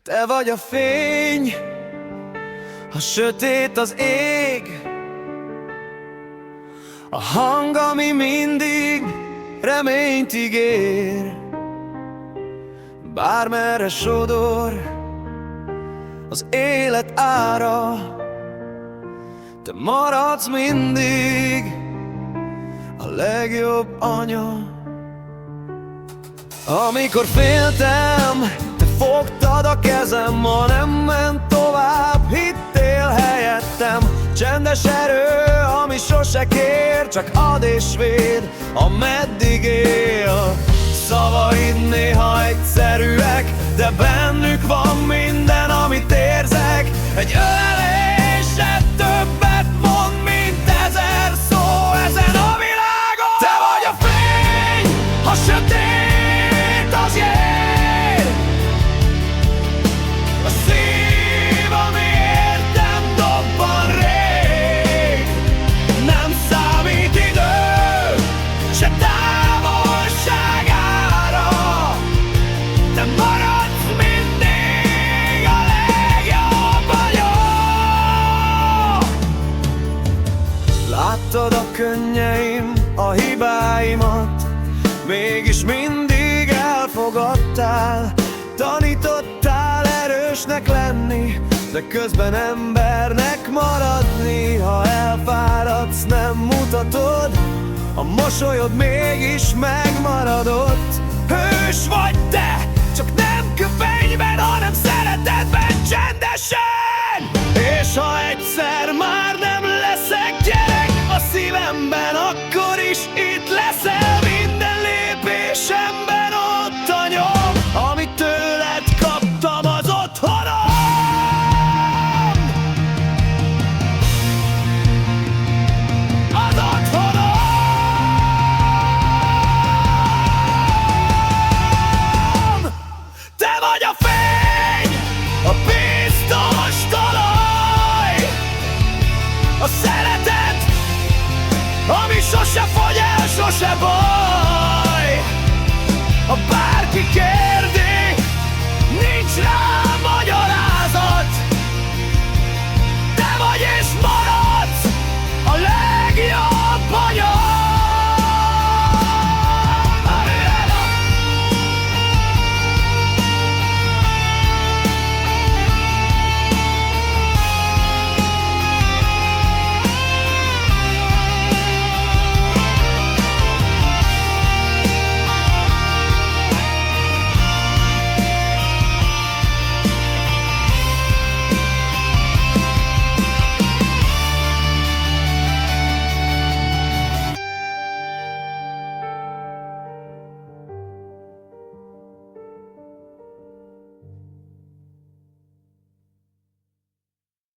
Te vagy a fény, ha sötét az ég, a hang, ami mindig reményt ígér. Bármerre sodor az élet ára, te maradsz mindig a legjobb anya. Amikor féltem, te fogtad a kezem, ma nem ment tovább, hittél helyettem. Csendes erő, ami sose kér, csak ad és véd, ameddig él. Szavaid néha egyszerűek, de bennük van minden, amit érzek. Egy ölelésed többet mond, mint 1000 szó ezen a világon. Te vagy a fény, ha sötét az jég, a szív, ami értem dobban rég. Nem számít idő, se távolságára, te maradsz mindig a legjobb anya. Láttad a könnyeim, a hibáimat, mégis mindig elfogadtál. Tanítottál erősnek lenni, de közben embernek maradni. Ha elfáradsz, nem mutatod, a mosolyod mégis megmaradott. Hős vagy te, csak nem köpenyben, hanem szeretetben, csendesen. És ha egyszer már nem leszek gyerek a szívemben, akkor is itt leszel. Minden lépésemben ott a nyom, amit tőled kaptam, az otthonom. Az otthonom. Te vagy a fény, a biztos talaj, a szeretet, ami sose fogy el, sose baj. A